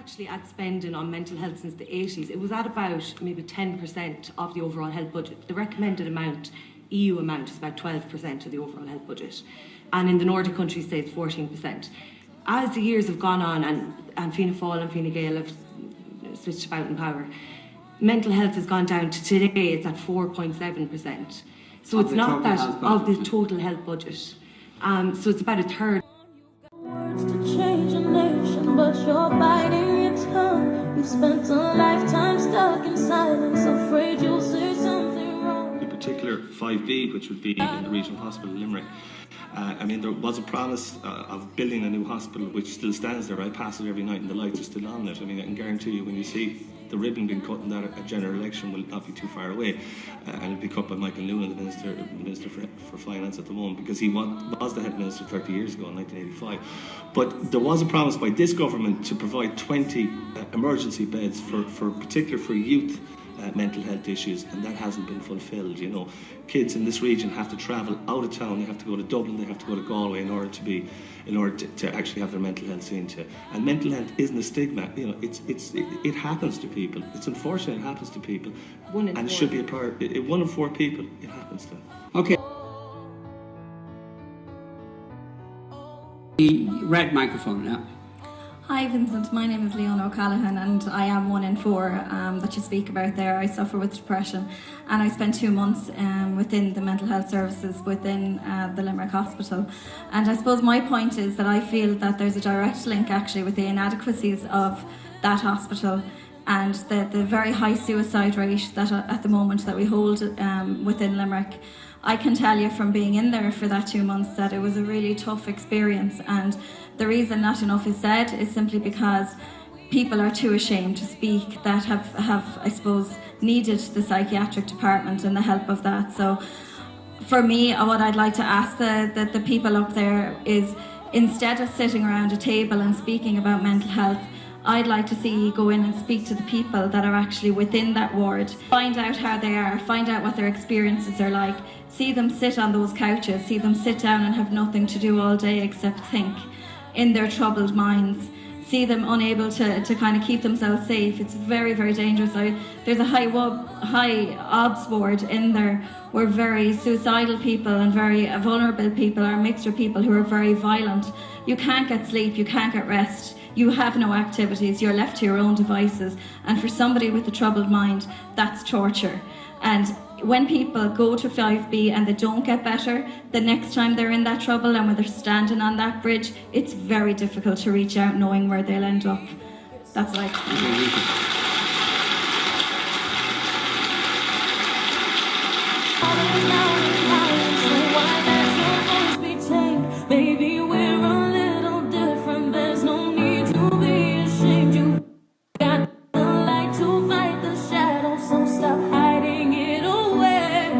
actually at spending on mental health since the 80s. It was at about maybe 10% of the overall health budget. The recommended amount, EU amount, is about 12% of the overall health budget. And in the Nordic countries, say it's 14%. As the years have gone on and Fianna Fáil and Fine Gael have switched about in power, mental health has gone down to today, it's at 4.7%. So it's not that of the total health budget. So it's about a third. Words to change a nation, but you're biting your tongue. You've spent a lifetime stuck in silence, afraid you'll say something wrong. In particular, 5B, which would be in the regional hospital in Limerick. There was a promise of building a new hospital, which still stands there. I pass it every night and the lights are still on it. I can guarantee you when you see the ribbon being cut in that a general election will not be too far away. And it'll be cut by Michael Lewin, the Minister for Finance at the moment, because he was the head minister 30 years ago in 1985. But there was a promise by this government to provide 20 emergency beds particularly for youth mental health issues, and that hasn't been fulfilled. Kids in this region have to travel out of town. They have to go to Dublin, they have to go to Galway in order to actually have their mental health seen to. And mental health isn't a stigma. It happens to people. It's unfortunate it happens to people. And it should be a priority. 1 in 4 people it happens to. Okay. The red microphone now. Hi Vincent, my name is Leona O'Callaghan and I am 1 in 4 that you speak about there. I suffer with depression and I spent 2 months within the mental health services within the Limerick Hospital. And I suppose my point is that I feel that there's a direct link actually with the inadequacies of that hospital and the very high suicide rate that at the moment that we hold within Limerick. I can tell you from being in there for that 2 months that it was a really tough experience, and the reason not enough is said is simply because people are too ashamed to speak that have I suppose needed the psychiatric department and the help of that. So for me, what I'd like to ask the people up there is, instead of sitting around a table and speaking about mental health, I'd like to see you go in and speak to the people that are actually within that ward. Find out how they are, find out what their experiences are like, see them sit on those couches, see them sit down and have nothing to do all day except think in their troubled minds. See them unable to kind of keep themselves safe. It's very, very dangerous. There's a high OBS ward in there where very suicidal people and very vulnerable people are a mixture of people who are very violent. You can't get sleep, you can't get rest. You have no activities, you're left to your own devices. And for somebody with a troubled mind, that's torture. And when people go to 5B and they don't get better, the next time they're in that trouble and when they're standing on that bridge, it's very difficult to reach out knowing where they'll end up. That's like... Baby, we're a little different. There's no need to be ashamed. You got the light to fight the shadow, so stop hiding it away.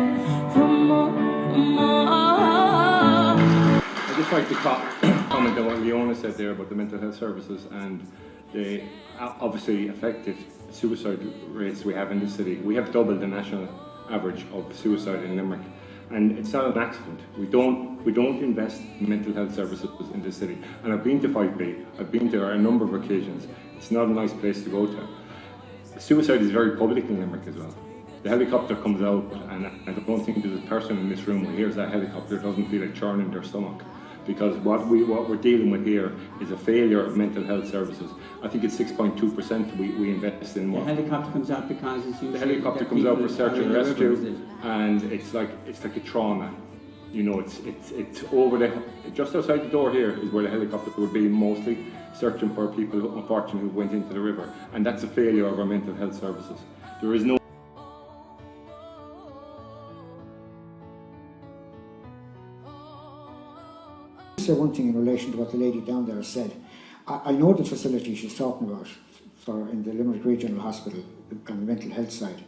Come on, come on. I'd just like to comment on what Leona said there about the mental health services and the obviously effective suicide rates we have in the city. We have doubled the national average of suicide in Limerick. And it's not an accident. We don't invest in mental health services in the city. And I've been to 5B, I've been there a number of occasions. It's not a nice place to go to. Suicide is very public in Limerick as well. The helicopter comes out, and I don't think there's a person in this room who hears that helicopter doesn't feel a churn in their stomach. Because what we're dealing with here is a failure of mental health services. I think it's 6.2% we invest in more. The helicopter comes out because it's usually... The helicopter comes out for search and rescue, and it's like a trauma. It's over the... Just outside the door here is where the helicopter would be, mostly searching for people who, unfortunately, who went into the river. And that's a failure of our mental health services. There is no... Say one thing in relation to what the lady down there said. I know the facility she's talking about in the Limerick Regional Hospital on the mental health side.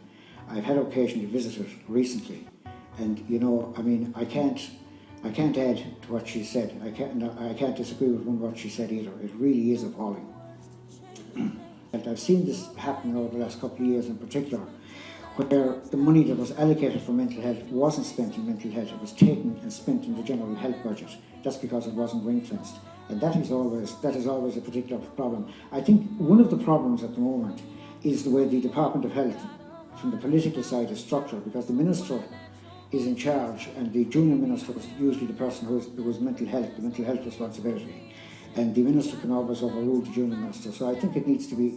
I've had occasion to visit it recently, and I can't add to what she said. I can't disagree with what she said either. It really is appalling. And I've seen this happening over the last couple of years in particular, where the money that was allocated for mental health wasn't spent in mental health. It was taken and spent in the general health budget just because it wasn't ring-fenced. And that is always a particular problem. I think one of the problems at the moment is the way the Department of Health, from the political side, is structured, because the Minister is in charge, and the junior minister is usually the person who has the mental health responsibility, and the minister can always overrule the junior minister. So I think it needs to be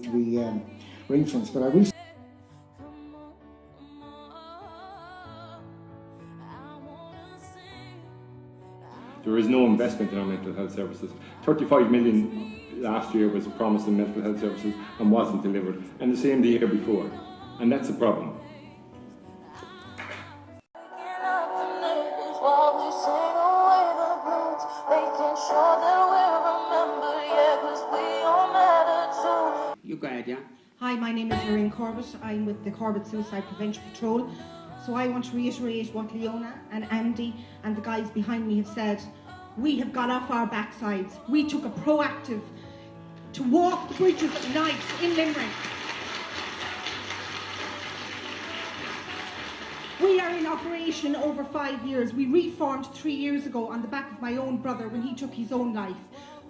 ring fenced. But I will. There is no investment in our mental health services. 35 million last year was promised in mental health services and wasn't delivered, and the same the year before, and that's a problem. You go ahead, yeah? Hi, my name is Lorraine Corbett. I'm with the Corbett Suicide Prevention Patrol. So I want to reiterate what Leona and Andy and the guys behind me have said. We have got off our backsides. We took a proactive to walk the bridges at night in Limerick. We are in operation over 5 years. We reformed 3 years ago on the back of my own brother when he took his own life.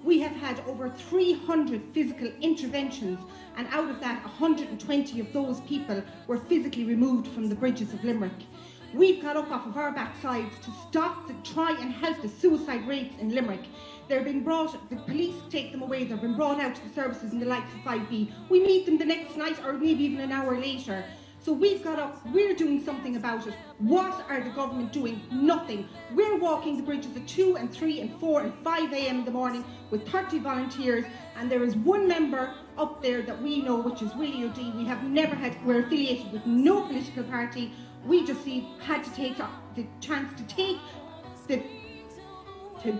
We have had over 300 physical interventions, and out of that, 120 of those people were physically removed from the bridges of Limerick. We've got up off of our backsides to try and help the suicide rates in Limerick. They're being brought, the police take them away, they've been brought out to the services in the likes of 5B. We meet them the next night or maybe even an hour later. So we've got up, we're doing something about it. What are the government doing? Nothing. We're walking the bridges at 2 and 3 and 4 and 5 a.m. in the morning with 30 volunteers, and there is one member up there that we know, which is Willie O'D. We're affiliated with no political party. We just had to take the chance to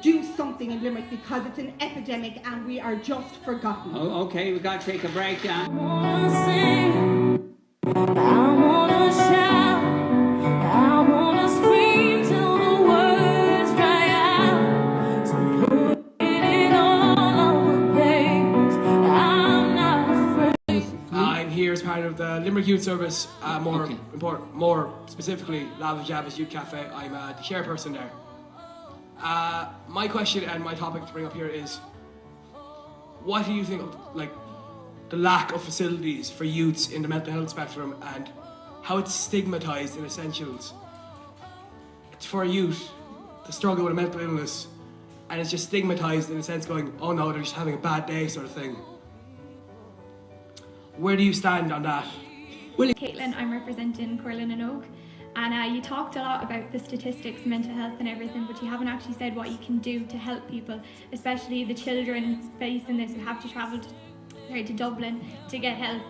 do something in Limerick because it's an epidemic and we are just forgotten. Oh, okay, we got to take a break. I wanna sing, I wanna shout, I wanna scream till the words dry out. So put it all on the papers, I'm not afraid. I'm here as part of the Limerick Youth Service, more specifically Lava Jabba's Youth Cafe. I'm the chairperson there. My question and my topic to bring up here is, what do you think of the lack of facilities for youths in the mental health spectrum, and how it's stigmatised in essentials? It's for a youth to struggle with a mental illness, and it's just stigmatised in a sense, going, oh no, they're just having a bad day sort of thing. Where do you stand on that? Caitlin, I'm representing Corlin and Oak, and you talked a lot about the statistics, mental health and everything, but you haven't actually said what you can do to help people, especially the children facing this who have to travel to Dublin to get help.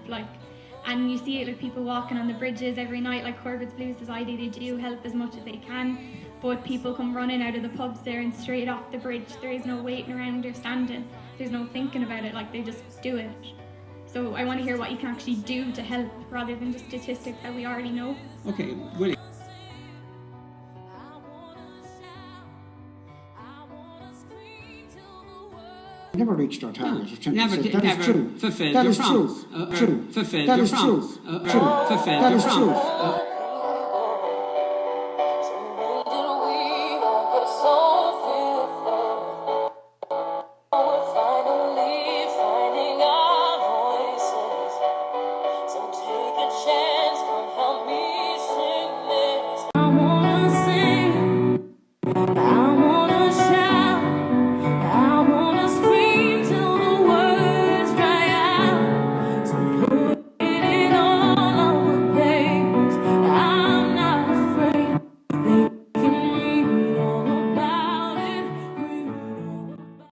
And you see it, people walking on the bridges every night, like Corbett's Blue Society, they do help as much as they can, but people come running out of the pubs there and straight off the bridge. There is no waiting around or standing, there's no thinking about it, they just do it. So I want to hear what you can actually do to help, rather than just statistics that we already know. Okay, Willie. Never reached our target of 10%. Never That is true. fulfilled That your is true. promise. True. Fulfilled That your is promise. true. Fulfilled That your is true. promise.